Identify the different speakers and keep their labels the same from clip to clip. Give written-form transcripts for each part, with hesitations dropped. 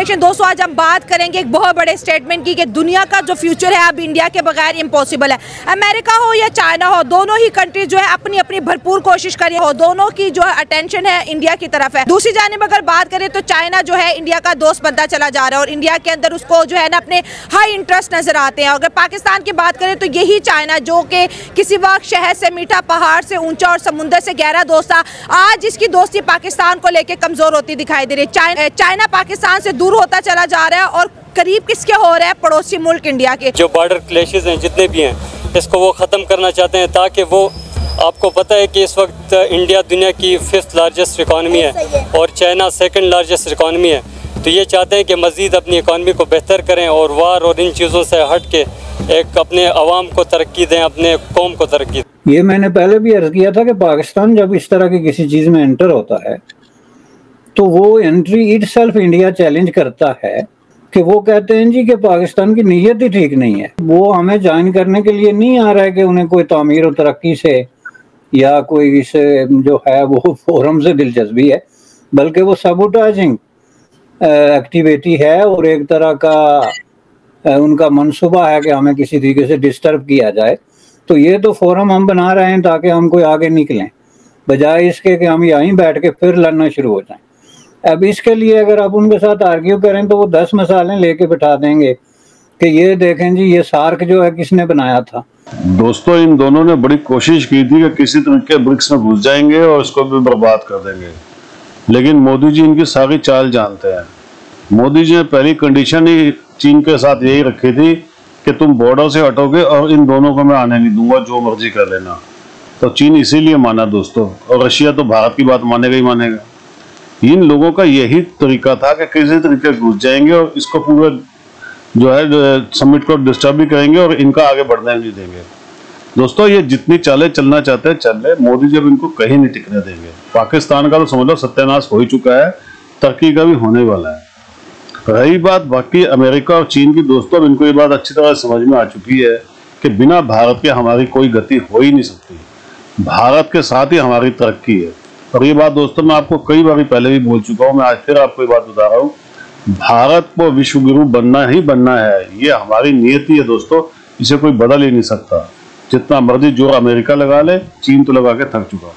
Speaker 1: दोस्तों आज हम बात करेंगे एक बहुत बड़े स्टेटमेंट की कि दुनिया का जो फ्यूचर है अब इंडिया के बगैर इम्पॉसिबल है। अमेरिका हो या चाइना हो, दोनों ही कंट्री जो है अपनी अपनी भरपूर कोशिश कर रही हो, दोनों की जो है अटेंशन है इंडिया की तरफ है। दूसरी जानिब अगर बात करें तो चाइना जो है इंडिया का दोस्त बनता चला जा रहा है और इंडिया के अंदर उसको जो है ना अपने हाई इंटरेस्ट नजर आते हैं। अगर पाकिस्तान की बात करें तो यही चाइना जो कि किसी वक्त शहर से मीठा, पहाड़ से ऊंचा और समुद्र से गहरा दोस्त था, आज इसकी दोस्ती पाकिस्तान को लेकर कमजोर होती दिखाई दे रही है। चाइना पाकिस्तान से दूर होता चला जा रहा है और करीब किसके हो रहा है, पड़ोसी मुल्क इंडिया के।
Speaker 2: जो बॉर्डर क्लैशेस हैं जितने भी हैं, इसको वो ख़त्म करना चाहते हैं ताकि वो, आपको पता है कि इस वक्त इंडिया दुनिया की 5th लार्जेस्ट इकॉनमी है और चाइना 2nd लार्जेस्ट इकॉनमी है। तो ये चाहते हैं कि मज़ीद अपनी इकॉनमी को बेहतर करें और वार और इन चीज़ों से हट के एक अपने अवाम को तरक्की दें, अपने कौम को तरक्की दें।
Speaker 3: ये मैंने पहले भी अर्ज़ किया था कि पाकिस्तान जब इस तरह की किसी चीज़ में एंटर होता है तो वो एंट्री इटसेल्फ इंडिया चैलेंज करता है कि वो कहते हैं जी कि पाकिस्तान की नीयत ही ठीक नहीं है। वो हमें ज्वाइन करने के लिए नहीं आ रहा है कि उन्हें कोई तामीर और तरक्की से या कोई इस जो है वो फोरम से दिलचस्पी है, बल्कि वो सबोटाइजिंग एक्टिविटी है और एक तरह का उनका मंसूबा है कि हमें किसी तरीके से डिस्टर्ब किया जाए। तो ये तो फोरम हम बना रहे हैं ताकि हम कोई आगे निकलें, बजाय इसके कि हम यहीं बैठ के फिर लड़ना शुरू हो जाएं। अब इसके लिए अगर आप उनके साथ आर्ग्यू करें तो वो 10 मसाले लेके बिठा देंगे कि ये देखें जी ये सार्क जो है किसने बनाया था।
Speaker 4: दोस्तों इन दोनों ने बड़ी कोशिश की थी कि किसी तरीके ब्रिक्स में घुस जाएंगे और इसको भी बर्बाद कर देंगे, लेकिन मोदी जी इनकी सारी चाल जानते हैं। मोदी जी ने पहली कंडीशन ही चीन के साथ यही रखी थी कि तुम बॉर्डर से हटोगे और इन दोनों को मैं आने नहीं दूंगा, जो मर्जी कर लेना। तो चीन इसीलिए माना दोस्तों, और रशिया तो भारत की बात मानेगा ही मानेगा। इन लोगों का यही तरीका था कि किसी तरीके घुस जाएंगे और इसको पूरा जो है समिट को डिस्टर्ब भी करेंगे और इनका आगे बढ़ने नहीं देंगे। दोस्तों ये जितनी चालें चलना चाहते हैं चल रहे, मोदी जी अब इनको कहीं नहीं टिकने देंगे। पाकिस्तान का तो समझ लो सत्यानाश हो ही चुका है, टर्की का भी होने वाला है। रही बात बाकी अमेरिका और चीन की, दोस्तों अब इनको ये बात अच्छी तरह समझ में आ चुकी है कि बिना भारत के हमारी कोई गति हो ही नहीं सकती। भारत के साथ ही हमारी तरक्की है। और ये बात दोस्तों मैं आपको कई बार पहले भी बोल चुका हूँ, मैं आज फिर आपको ये बात बता रहा हूँ, भारत को विश्व गुरु बनना ही बनना है। ये हमारी नियति है दोस्तों, इसे कोई बदल ही नहीं सकता। जितना मर्जी जोर अमेरिका लगा ले, चीन तो लगा के थक चुका।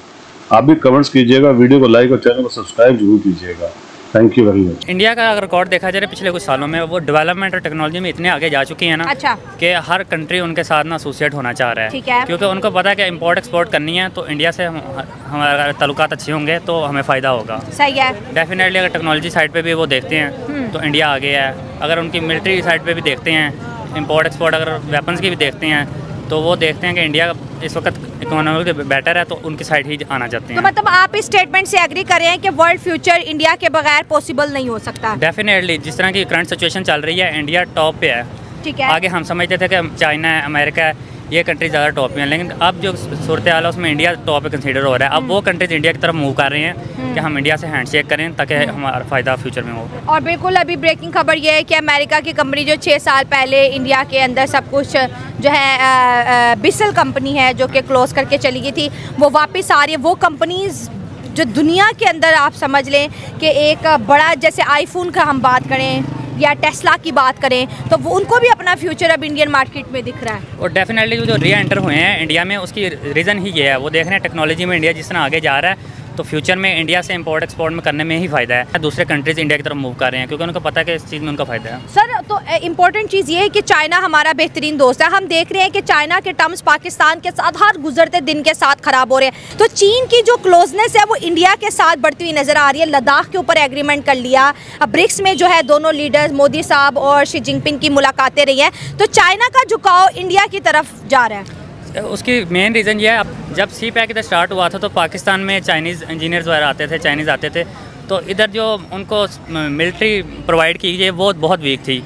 Speaker 4: आप भी कमेंट्स कीजिएगा, वीडियो को लाइक और चैनल को सब्सक्राइब जरूर कीजिएगा। Thank you very much.
Speaker 5: India का अगर रिकॉर्ड देखा जाए पिछले कुछ सालों में, वो डेवलपमेंट और टेक्नोलॉजी में इतने आगे जा चुकी है ना,
Speaker 1: अच्छा,
Speaker 5: कि हर कंट्री उनके साथ ना एसोसिएट होना चाह रहा है।
Speaker 1: ठीक है।
Speaker 5: क्योंकि उनको पता है कि इंपोर्ट एक्सपोर्ट करनी है तो इंडिया से हमारे ताल्लुकात अच्छे होंगे तो हमें फ़ायदा होगा।
Speaker 1: सही है।
Speaker 5: डेफिनेटली अगर टेक्नोलॉजी साइड पे भी वो देखते हैं तो इंडिया आगे है। अगर उनकी मिलिट्री साइड पे भी देखते हैं, इंपोर्ट एक्सपोर्ट अगर वेपन्स की भी देखते हैं, तो वो देखते हैं कि इंडिया इस वक्त इकोनॉमिक बेटर है तो उनकी साइड ही आना चाहते हैं।
Speaker 1: तो मतलब आप इस स्टेटमेंट से एग्री कर रहे हैं कि वर्ल्ड फ्यूचर इंडिया के बगैर पॉसिबल नहीं हो सकता?
Speaker 5: डेफिनेटली जिस तरह की करंट सिचुएशन चल रही है, इंडिया टॉप पे है।
Speaker 1: ठीक है।
Speaker 5: आगे हम समझते थे कि चाइना है, अमेरिका है, ये कंट्री ज़्यादा टॉप पे हैं, लेकिन अब जो सूरत हाल है उसमें इंडिया टॉप पे कंसीडर हो रहा है। अब वो कंट्रीज इंडिया की तरफ मूव कर रहे हैं कि हम इंडिया से हैंडशेक करें ताकि हमारा फ़ायदा फ्यूचर में हो।
Speaker 1: और बिल्कुल अभी ब्रेकिंग खबर ये है कि अमेरिका की कंपनी जो 6 साल पहले इंडिया के अंदर सब कुछ जो है बिसल कंपनी है जो कि क्लोज करके चली गई थी, वो वापस आ रही है। वो कंपनीज जो दुनिया के अंदर आप समझ लें कि एक बड़ा, जैसे आईफोन का हम बात करें या टेस्ला की बात करें, तो वो उनको भी अपना फ्यूचर अब इंडियन मार्केट में दिख रहा है।
Speaker 5: और डेफिनेटली जो री एंटर हुए हैं इंडिया में, उसकी रीज़न ही ये है, वो देख रहे हैं टेक्नोलॉजी में इंडिया जिस तरह आगे जा रहा है तो फ्यूचर में इंडिया से इंपोर्ट एक्सपोर्ट में करने में ही फ़ायदा है। दूसरे कंट्रीज इंडिया की तरफ मूव कर रहे हैं क्योंकि उनको पता है कि इस चीज़ में उनका फ़ायदा है।
Speaker 1: सर तो इम्पोर्टेंट चीज़ ये है कि चाइना हमारा बेहतरीन दोस्त है। हम देख रहे हैं कि चाइना के टर्म्स पाकिस्तान के साथ हर गुजरते दिन के साथ ख़राब हो रहे हैं। तो चीन की जो क्लोजनेस है वो इंडिया के साथ बढ़ती हुई नज़र आ रही है। लद्दाख के ऊपर एग्रीमेंट कर लिया, अब ब्रिक्स में जो है दोनों लीडर्स मोदी साहब और शी जिनपिंग की मुलाकातें रही हैं, तो चाइना का झुकाव इंडिया की तरफ जा रहा है।
Speaker 5: उसकी मेन रीज़न ये है, अब जब सी पैक इधर स्टार्ट हुआ था तो पाकिस्तान में चाइनीज़ इंजीनियर्स वगैरह आते थे, चाइनीज़ आते थे, तो इधर जो उनको मिलिट्री प्रोवाइड की गई वो बहुत वीक थी।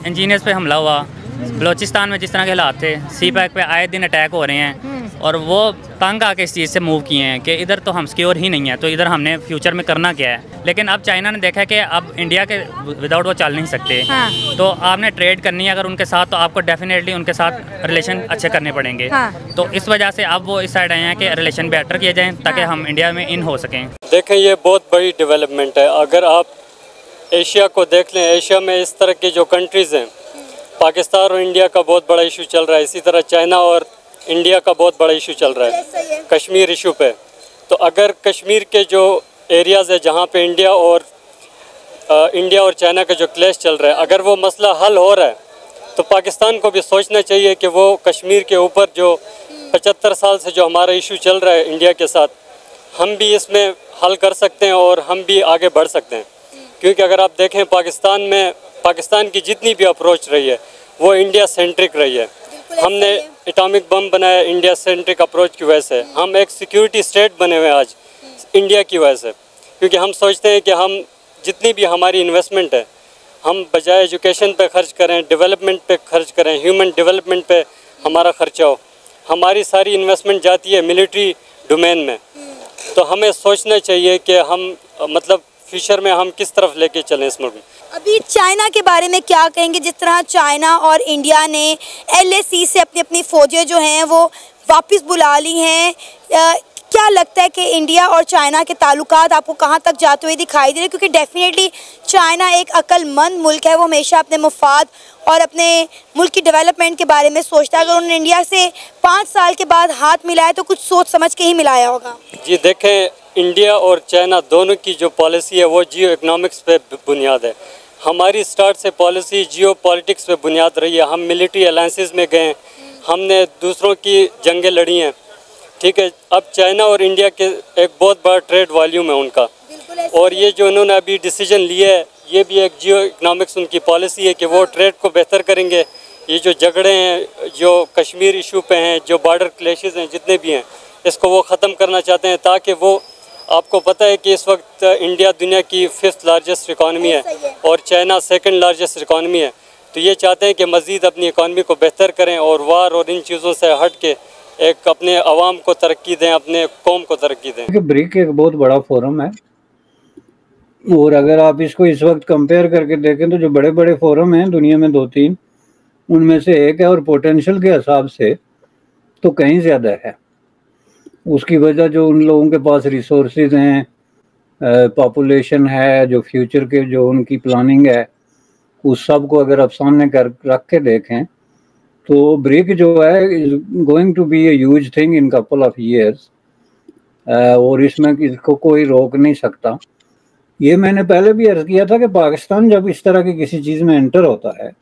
Speaker 5: इंजीनियर्स पे हमला हुआ, बलोचिस्तान में जिस तरह के हालात थे, सी पैक पे आए दिन अटैक हो रहे हैं और वो तंग आके इस चीज़ से मूव किए हैं कि इधर तो हम सिक्योर ही नहीं है, तो इधर हमने फ्यूचर में करना क्या है। लेकिन अब चाइना ने देखा कि अब इंडिया के विदाउट वो चल नहीं सकते।
Speaker 1: हाँ।
Speaker 5: तो आपने ट्रेड करनी है अगर उनके साथ, तो आपको डेफिनेटली उनके साथ रिलेशन अच्छे करने पड़ेंगे।
Speaker 1: हाँ।
Speaker 5: तो इस वजह से अब वो इस साइड आए हैं कि रिलेशन बेटर किए जाएँ ताकि हम इंडिया में इन हो सकें।
Speaker 2: देखें ये बहुत बड़ी डेवलपमेंट है। अगर आप एशिया को देख लें, एशिया में इस तरह के जो कंट्रीज़ हैं, पाकिस्तान और इंडिया का बहुत बड़ा इशू चल रहा है, इसी तरह चाइना और इंडिया का बहुत बड़ा इशू चल रहा है कश्मीर इशू पे। तो अगर कश्मीर के जो एरियाज़ है जहाँ पे इंडिया और चाइना का जो क्लैश चल रहा है, अगर वो मसला हल हो रहा है तो पाकिस्तान को भी सोचना चाहिए कि वो कश्मीर के ऊपर जो 75 साल से जो हमारा इशू चल रहा है इंडिया के साथ, हम भी इसमें हल कर सकते हैं और हम भी आगे बढ़ सकते हैं। क्योंकि अगर आप देखें पाकिस्तान की जितनी भी अप्रोच रही है वो इंडिया सेंट्रिक रही है। हमने एटॉमिक बम बनाया इंडिया सेंट्रिक अप्रोच की वजह से, हम एक सिक्योरिटी स्टेट बने हुए हैं आज इंडिया की वजह से। क्योंकि हम सोचते हैं कि हम जितनी भी हमारी इन्वेस्टमेंट है, हम बजाय एजुकेशन पे खर्च करें, डेवलपमेंट पे खर्च करें, ह्यूमन डेवलपमेंट पे हमारा खर्चा हो, हमारी सारी इन्वेस्टमेंट जाती है मिलिट्री डोमेन में। तो हमें सोचना चाहिए कि हम मतलब फ्यूचर में हम किस तरफ लेके चलें इस मुल्क में।
Speaker 6: अभी चाइना के बारे में क्या कहेंगे? जिस तरह चाइना और इंडिया ने LAC से अपनी फ़ौजें जो हैं वो वापस बुला ली हैं, क्या लगता है कि इंडिया और चाइना के ताल्लुकात आपको कहाँ तक जाते हुए दिखाई दे रहे हैं? क्योंकि डेफिनेटली चाइना एक अक्लमंद मुल्क है, वो हमेशा अपने मुफाद और अपने मुल्क की डेवलपमेंट के बारे में सोचता है। अगर उन्होंने इंडिया से 5 साल के बाद हाथ मिलाया तो कुछ सोच समझ के ही मिलाया होगा।
Speaker 2: जी देखें, इंडिया और चाइना दोनों की जो पॉलिसी है वो जियो इकनॉमिक्स पे बुनियाद है। हमारी स्टार्ट से पॉलिसी जियो पॉलिटिक्स पे बुनियाद रही है। हम मिलिट्री अलायंसेस में गए, हमने दूसरों की जंगें लड़ी हैं, ठीक है। अब चाइना और इंडिया के एक बहुत बड़ा ट्रेड वॉल्यूम है उनका, और ये जो उन्होंने अभी डिसीजन लिया है ये भी एक जियो इकनॉमिक्स उनकी पॉलिसी है कि वो ट्रेड को बेहतर करेंगे। ये जो झगड़े हैं जो कश्मीर इशू पे हैं, जो बॉर्डर क्लैशेस हैं जितने भी हैं, इसको वो ख़त्म करना चाहते हैं, ताकि वो, आपको पता है कि इस वक्त इंडिया दुनिया की 5th लार्जेस्ट इकॉनमी है और चाइना 2nd लार्जेस्ट इकॉनमी है। तो ये चाहते हैं कि मज़ीद अपनी इकॉनमी को बेहतर करें और वार और इन चीज़ों से हट के एक अपने अवाम को तरक्की दें, अपने कौम को तरक्की दें।
Speaker 3: ब्रिक एक बहुत बड़ा फोरम है, और अगर आप इसको इस वक्त कंपेयर करके देखें तो जो बड़े बड़े फोरम हैं दुनिया में 2-3, उनमें से एक है, और पोटेंशियल के हिसाब से तो कहीं ज़्यादा है। उसकी वजह जो उन लोगों के पास रिसोर्सेज हैं, पॉपुलेशन है, जो फ्यूचर के जो उनकी प्लानिंग है, उस सब को अगर आप सामने कर रख के देखें तो ब्रिक जो है is going to be a huge thing in couple of years, और इसमें इसको कोई रोक नहीं सकता। ये मैंने पहले भी अर्ज किया था कि पाकिस्तान जब इस तरह की किसी चीज़ में एंटर होता है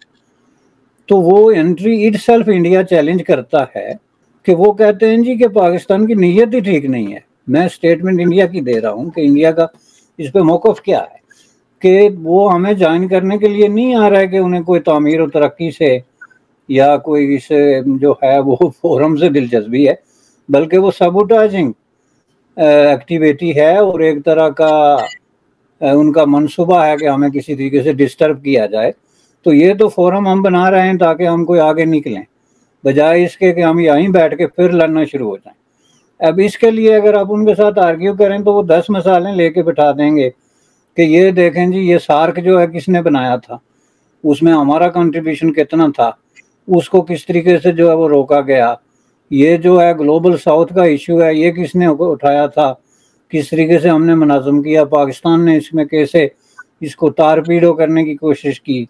Speaker 3: तो वो एंट्री इटसेल्फ इंडिया चैलेंज करता है, कि वो कहते हैं जी कि पाकिस्तान की नीयत ही ठीक नहीं है। मैं स्टेटमेंट इंडिया की दे रहा हूँ कि इंडिया का इस पे मौक़िफ़ क्या है, कि वो हमें ज्वाइन करने के लिए नहीं आ रहा है कि उन्हें कोई तामीर और तरक्की से या कोई इस जो है वो फोरम से दिलचस्पी है, बल्कि वो सबूटाइजिंग एक्टिविटी है और एक तरह का उनका मंसूबा है कि हमें किसी तरीके से डिस्टर्ब किया जाए। तो ये तो फोरम हम बना रहे हैं ताकि हम कोई आगे निकलें, बजाय इसके कि हम यहीं बैठ के फिर लड़ना शुरू हो जाएं। अब इसके लिए अगर आप उनके साथ आर्ग्यू करें तो वो 10 मसालें लेके बिठा देंगे कि ये देखें जी ये सार्क जो है किसने बनाया था, उसमें हमारा कंट्रीब्यूशन कितना था, उसको किस तरीके से जो है वो रोका गया, ये जो है ग्लोबल साउथ का इशू है ये किसने उठाया था, किस तरीके से हमने मुनाज़म किया, पाकिस्तान ने इसमें कैसे इसको तारपीड़ो करने की कोशिश की,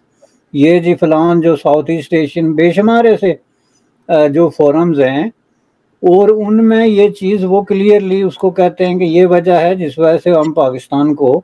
Speaker 3: ये जी फलान जो साउथ ईस्ट एशियन बेशुमार ऐसे जो फोरम्स हैं, और उनमें ये चीज़ वो क्लियरली उसको कहते हैं कि ये वजह है जिस वजह से हम पाकिस्तान को